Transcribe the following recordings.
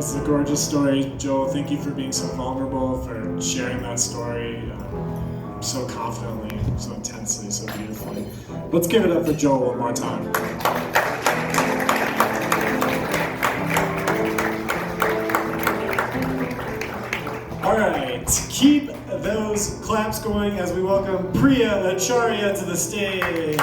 This is a gorgeous story. Joel, thank you for being so vulnerable, for sharing that story so confidently, so intensely, so beautifully. Let's give it up for Joel one more time. All right, keep those claps going as we welcome Pria Acharya to the stage.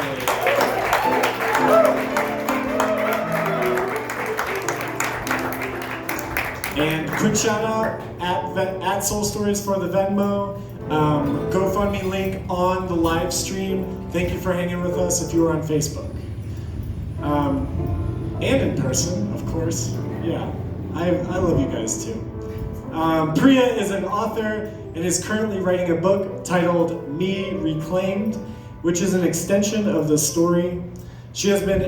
And quick shout out at Soul Stories for the Venmo. GoFundMe link on the live stream. Thank you for hanging with us if you are on Facebook. And in person, of course. Yeah, I love you guys too. Pria is an author and is currently writing a book titled Me Reclaimed, which is an extension of the story. She has been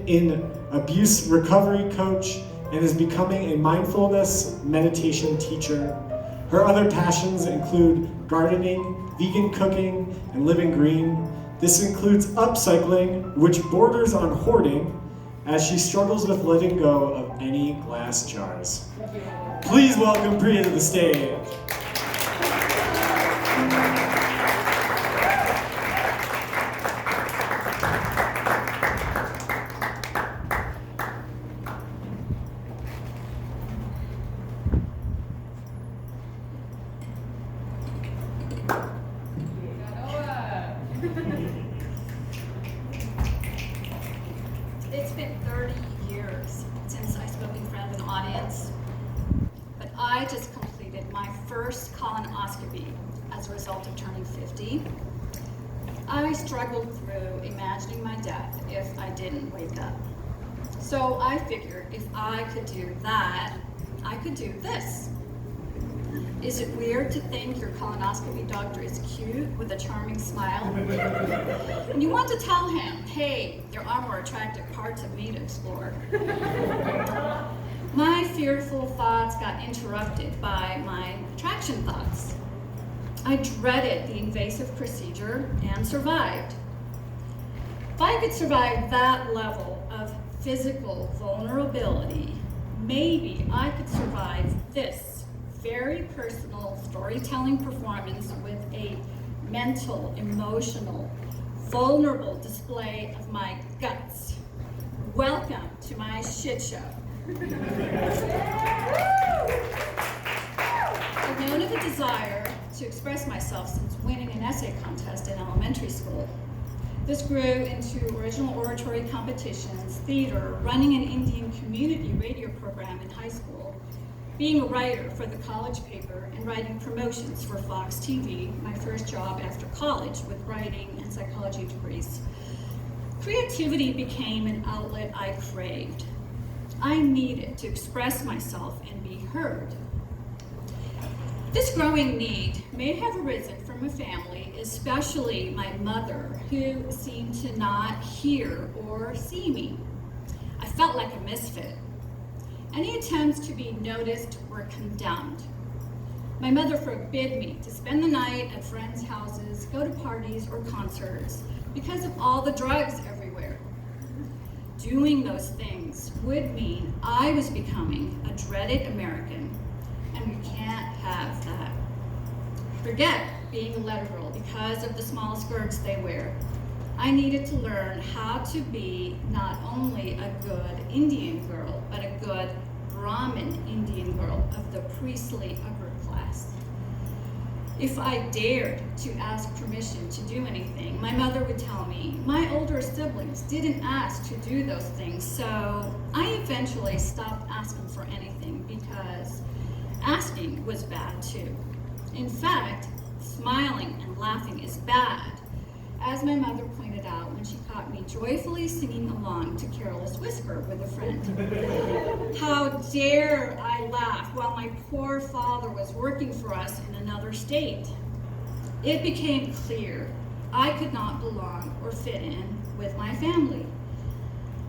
in abuse recovery coach and is becoming a mindfulness meditation teacher. Her other passions include gardening, vegan cooking, and living green. This includes upcycling, which borders on hoarding, as she struggles with letting go of any glass jars. Please welcome Pria to the stage. It's been 30 years since I spoke in front of an audience, but I just completed my first colonoscopy as a result of turning 50. I struggled through imagining my death if I didn't wake up. So I figured if I could do that, I could do this. Is it weird to think your colonoscopy doctor is cute with a charming smile? And you want to tell him, hey, there are more attractive parts of me to explore. My fearful thoughts got interrupted by my attraction thoughts. I dreaded the invasive procedure and survived. If I could survive that level of physical vulnerability, maybe I could survive this very personal storytelling performance with a mental, emotional, vulnerable display of my guts. Welcome to my shit show. I've known of a desire to express myself since winning an essay contest in elementary school. This grew into original oratory competitions, theater, running an Indian community radio program in high school, being a writer for the college paper, and writing promotions for Fox TV, my first job after college with writing and psychology degrees. Creativity became an outlet I craved. I needed to express myself and be heard. This growing need may have arisen from a family, especially my mother, who seemed to not hear or see me. I felt like a misfit. Any attempts to be noticed were condemned. My mother forbid me to spend the night at friends' houses, go to parties or concerts because of all the drugs everywhere. Doing those things would mean I was becoming a dreaded American, and we can't have that. Forget being a letter girl because of the small skirts they wear. I needed to learn how to be not only a good Indian girl, but a good Brahmin Indian girl of the priestly upper class. If I dared to ask permission to do anything, my mother would tell me my older siblings didn't ask to do those things, so I eventually stopped asking for anything because asking was bad too. In fact, smiling and laughing is bad, as my mother pointed out when she caught me joyfully singing along to Careless Whisper with a friend. How dare I laugh while my poor father was working for us in another state? It became clear I could not belong or fit in with my family.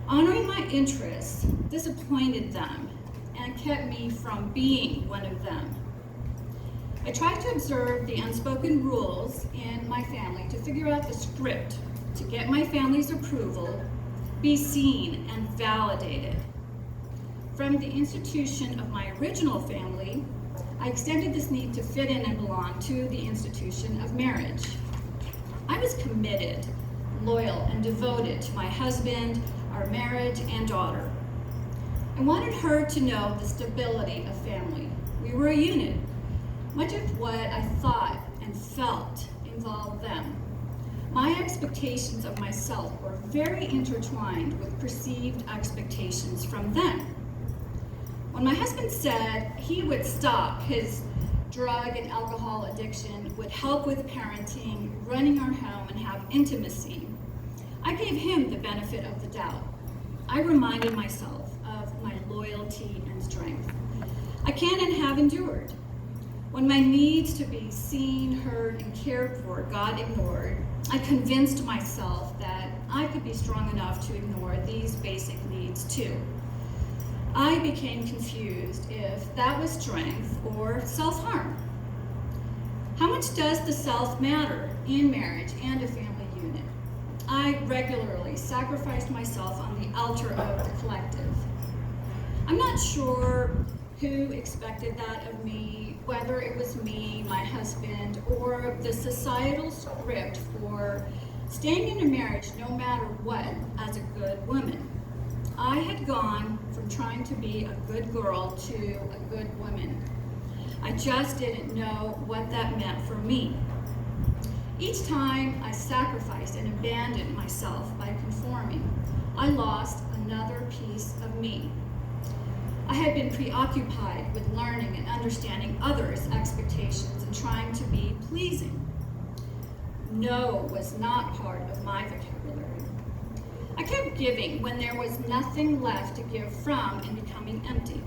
Honoring my interests disappointed them and kept me from being one of them. I tried to observe the unspoken rules in my family to figure out the script to get my family's approval, be seen and validated. From the institution of my original family, I extended this need to fit in and belong to the institution of marriage. I was committed, loyal, and devoted to my husband, our marriage, and daughter. I wanted her to know the stability of family. We were a unit. Much of what I thought and felt involved them. My expectations of myself were very intertwined with perceived expectations from them. When my husband said he would stop his drug and alcohol addiction, would help with parenting, running our home, and have intimacy, I gave him the benefit of the doubt. I reminded myself of my loyalty and strength. I can and have endured. When my needs to be seen, heard, and cared for got ignored, I convinced myself that I could be strong enough to ignore these basic needs too. I became confused if that was strength or self-harm. How much does the self matter in marriage and a family unit? I regularly sacrificed myself on the altar of the collective. I'm not sure who expected that of me, whether it was me, my husband, or the societal script for staying in a marriage no matter what as a good woman. I had gone from trying to be a good girl to a good woman. I just didn't know what that meant for me. Each time I sacrificed and abandoned myself by conforming, I lost another piece of me. I had been preoccupied with learning and understanding others' expectations and trying to be pleasing. No was not part of my vocabulary. I kept giving when there was nothing left to give from and becoming empty.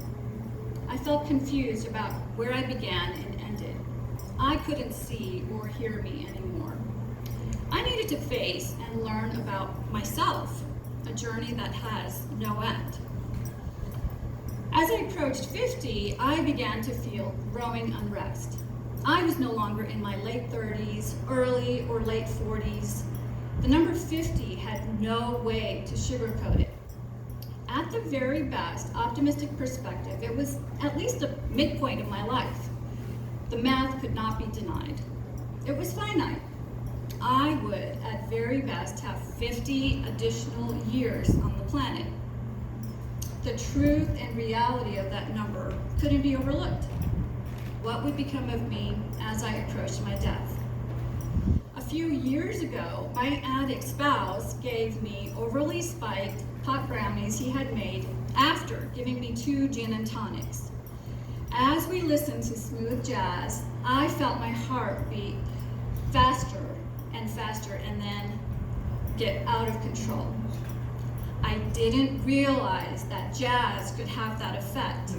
I felt confused about where I began and ended. I couldn't see or hear me anymore. I needed to face and learn about myself, a journey that has no end. As I approached 50, I began to feel growing unrest. I was no longer in my late 30s, early or late 40s. The number 50 had no way to sugarcoat it. At the very best, optimistic perspective, it was at least a midpoint of my life. The math could not be denied. It was finite. I would, at very best, have 50 additional years on the planet. The truth and reality of that number couldn't be overlooked. What would become of me as I approached my death? A few years ago, my addict spouse gave me overly spiked pot brownies he had made after giving me 2 gin and tonics. As we listened to smooth jazz, I felt my heart beat faster and faster and then get out of control. I didn't realize that jazz could have that effect.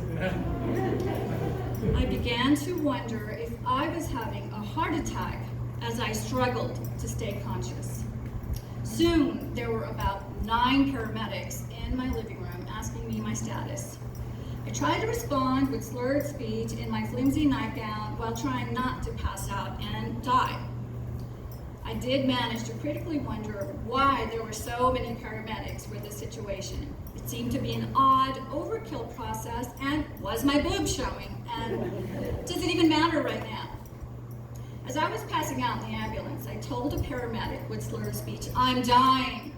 I began to wonder if I was having a heart attack as I struggled to stay conscious. Soon, there were about 9 paramedics in my living room asking me my status. I tried to respond with slurred speech in my flimsy nightgown while trying not to pass out and die. I did manage to critically wonder why there were so many paramedics for this situation. It seemed to be an odd overkill process, and was my boob showing? And does it even matter right now? As I was passing out in the ambulance, I told a paramedic with slurred speech, "I'm dying."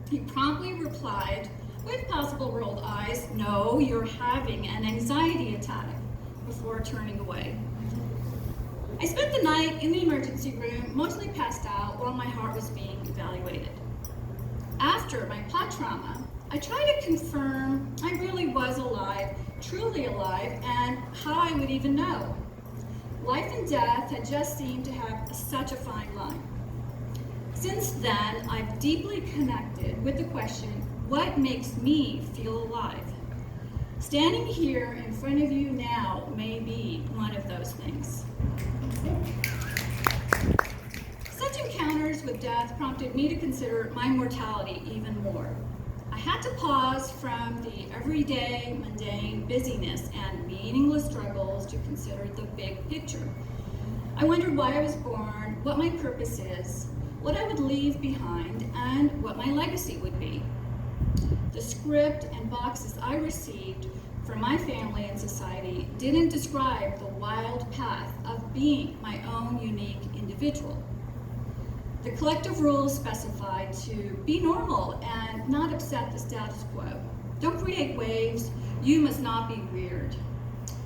He promptly replied, with possible rolled eyes, "No, you're having an anxiety attack," before turning away. I spent the night in the emergency room, mostly passed out while my heart was being evaluated. After my pot trauma, I tried to confirm I really was alive, truly alive, and how I would even know. Life and death had just seemed to have such a fine line. Since then, I've deeply connected with the question, what makes me feel alive? Standing here in front of you now may be one of those things. Such encounters with death prompted me to consider my mortality even more. I had to pause from the everyday, mundane busyness and meaningless struggles to consider the big picture. I wondered why I was born, what my purpose is, what I would leave behind, and what my legacy would be. The script and boxes I received from my family and society didn't describe the wild path of being my own unique individual. The collective rules specify to be normal and not upset the status quo. Don't create waves. You must not be weird.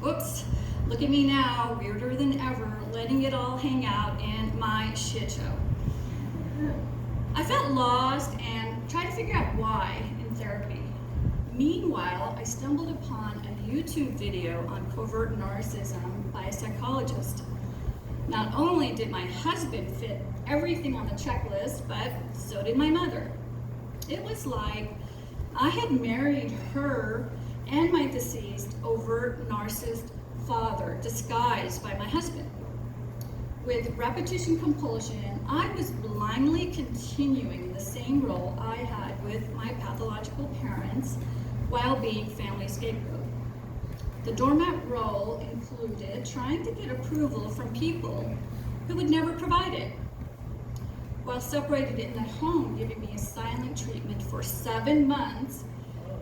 Oops, look at me now, weirder than ever, letting it all hang out in my shit show. I felt lost and tried to figure out why in therapy. Meanwhile, I stumbled upon a YouTube video on covert narcissism by a psychologist. Not only did my husband fit everything on the checklist, but so did my mother. It was like I had married her and my deceased overt narcissist father disguised by my husband. With repetition compulsion, I was blindly continuing the same role I had with my pathological parents while being family scapegoat. The doormat role included trying to get approval from people who would never provide it. While separated in the home, giving me a silent treatment for 7 months,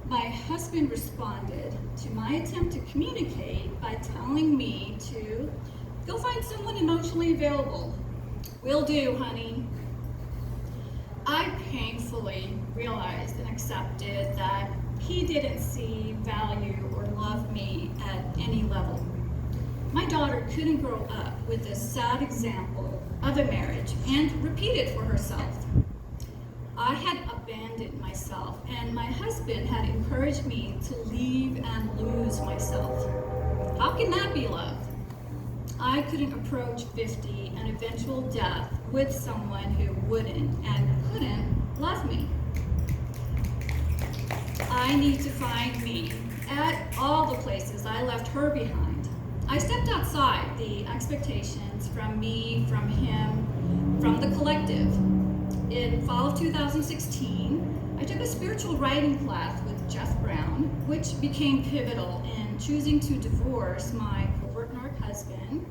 my husband responded to my attempt to communicate by telling me to go find someone emotionally available. Will do, honey. I painfully realized and accepted that he didn't see value or love me at any level. My daughter couldn't grow up with this sad example of a marriage and repeat it for herself. I had abandoned myself, and my husband had encouraged me to leave and lose myself. How can that be love? I couldn't approach 50 and eventual death with someone who wouldn't and couldn't love me. I need to find me at all the places I left her behind. I stepped outside the expectations from me, from him, from the collective. In fall of 2016, I took a spiritual writing class with Jeff Brown, which became pivotal in choosing to divorce my covert narc husband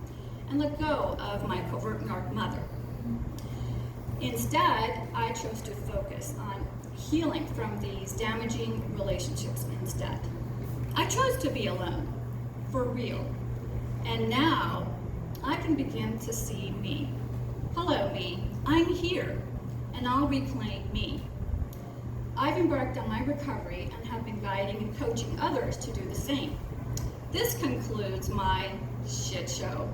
and let go of my covert narc mother. Instead, I chose to focus on healing from these damaging relationships instead. I chose to be alone, for real. And now, I can begin to see me. Hello, me. I'm here, and I'll reclaim me. I've embarked on my recovery and have been guiding and coaching others to do the same. This concludes my shit show.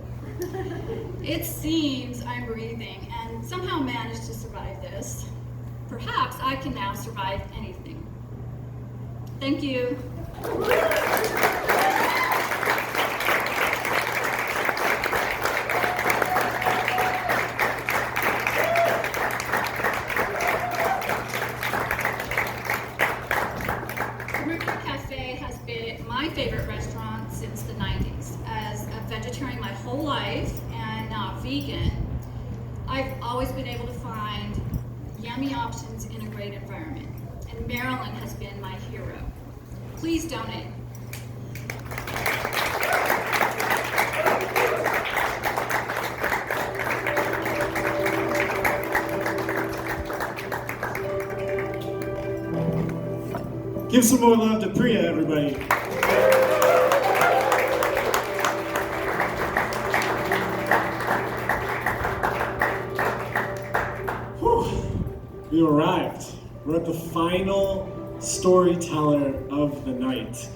It seems I'm breathing and somehow managed to survive this. Perhaps I can now survive anything. Thank you. Mercury Cafe has been my favorite restaurant since the 90s. As a vegetarian my whole life and now vegan, I've always been able to find yummy options in a great environment. And Marilyn has been my hero. Please donate. Give some more love to Pria, everybody. Whew. We arrived. We're at the final storyteller of the night.